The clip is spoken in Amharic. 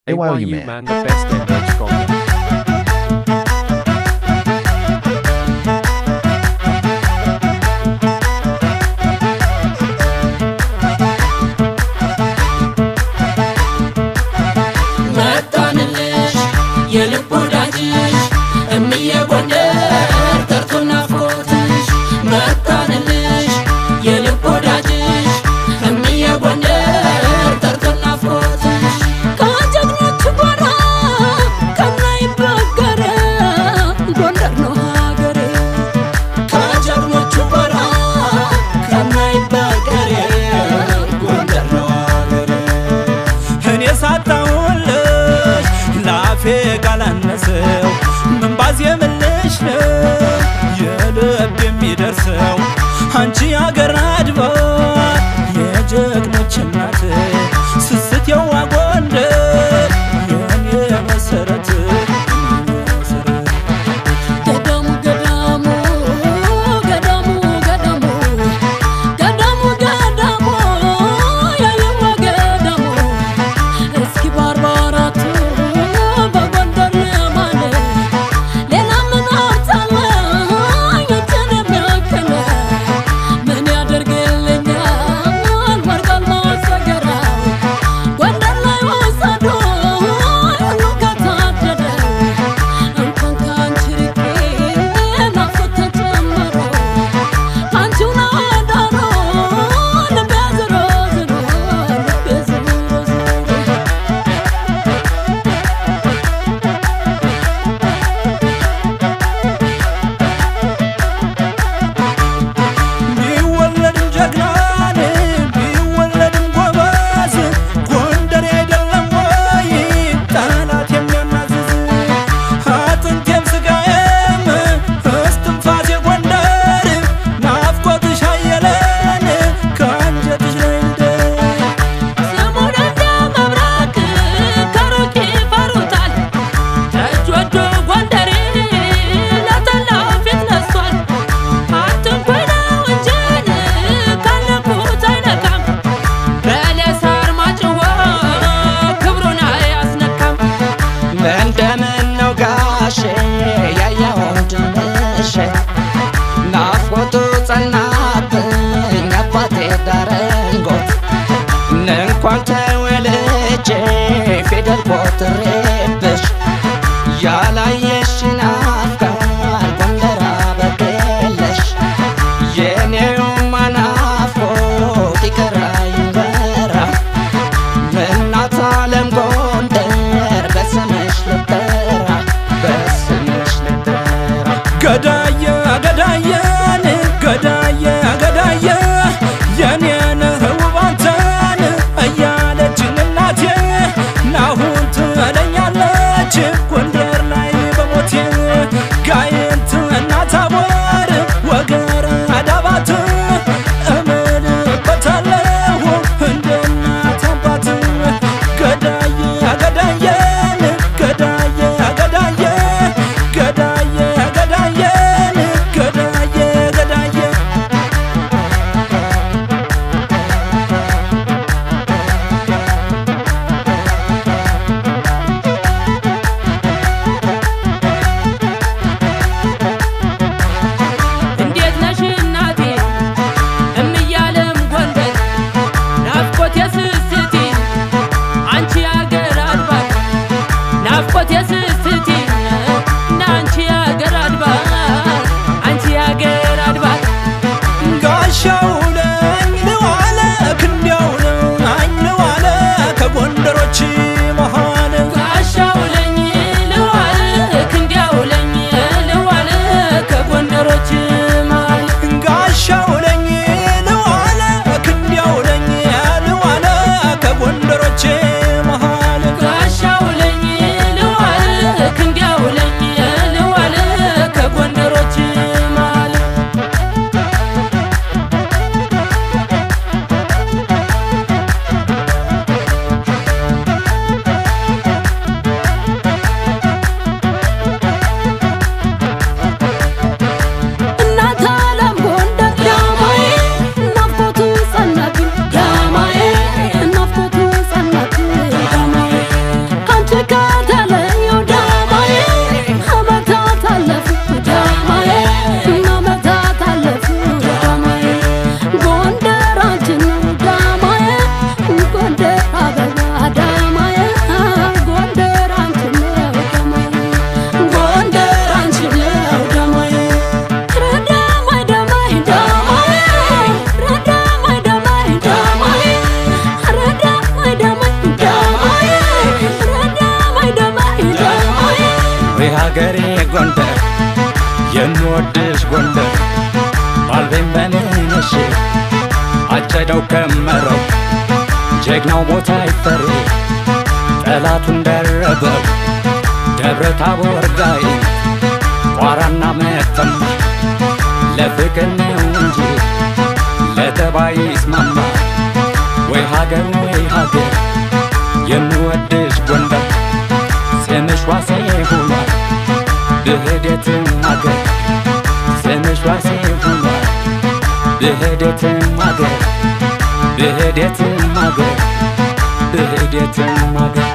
AYU man, the best and stronger. አንቺ አገር አድባር የጀግኖች እናት ስስት የዋ ጎንደር የኔ መሰረት ገዳሙ ገዳሙ ገዳሙ ገዳሙ ገዳሙ ገዳሙ ያየዋ ገዳሙ እስኪ ባርባራቱ በጎንደር ለማለ ሌላ ምን አርታለ አንተን የሚያክል ምን ያደርግልኛል ወርቃል ማሰገራ ጎንደር ላይ ወሰዶ ሁሉ ከታደደ እንኳን ካንቺ ርቄ ናፍቆት ተጨመረ አንቺው ናዳሮ ልቤ ዝሮ ዝሮ ልቤ ዝሮ ዝሮ ቢወለድም ጀግናን ቢወለድም ጎበዝ ጎንደር አይደለም ወይ ጠላት የሚያናዝዝ አጥንቴም ስጋዬም እስትንፋሴ ጎንደር ናፍቆትሽ አየለን ከአንጀትሽ ላይ ልደር ስሙን እንደ መብረቅ ከሩቅ ይፈሩታል እጅ ወዶ ጎንደሬ ለጠላው ፊት ነስቷል አትንኩኝ ነው እንጂን ካለኩት አይነካም በለሳር ማጭዎ ክብሩን አያስነካም እንደምን ነው ጋሼ ያየው ድንሽ ናፍቆቱ ጸናብኝ አባቴ ዳረንጎት እንኳን ተወልጄ ፊደል ቆጥሬብሽ ያላየሽን አፍቃር ጎንደር አበቅለሽ የኔውማ ናፍቆት ይቀር አይበራ እናት ዓለም ጎንደር በስምሽ ልጠራ በስምሽ ልጠራ ገዳየ ገዳየን ገዳየ ገዳየ የኔን ውብ አንተን እያለችን እናቴ ናሁን ትላ ተከተለኝ ዳማዬ አመታት አለፉ ዳማዬ አመታት አለፉ ዳማዬ ጎንደራችን ዳማዬ ጎንደር አበባ ዳማዬ ጎንደራችን ዳማዬ ጎንደራችን ዳማዬ ረዳማይ ዳማይ ዳማዬ ረዳማይ ዳማይ ዳማዬ ረዳማይ ዳማይ ዳማዬ ረዳማይ ዳማይ ዳማዬ ወይ ሀገሬ ጎንደር የምወድሽ ጎንደር ባልቤን በኔነሽ አጨደው ከመረው ጀግናው ሞታ አይፈሪ ጠላቱን ደረበው ደብረ ታቦር ጋይ ቋራና መተማ ለፍቅር ነው እንጂ ለተባይ ይስማማ ወይ ሀገር የምወድሽ ጎንደር ስምሽ ዋሴ ሆኗል ብሄደትም አገር ስምሽ ዋሴ ሆኗል ብሄደትም አገር ብሄደትም አገር ብሄደትም አገር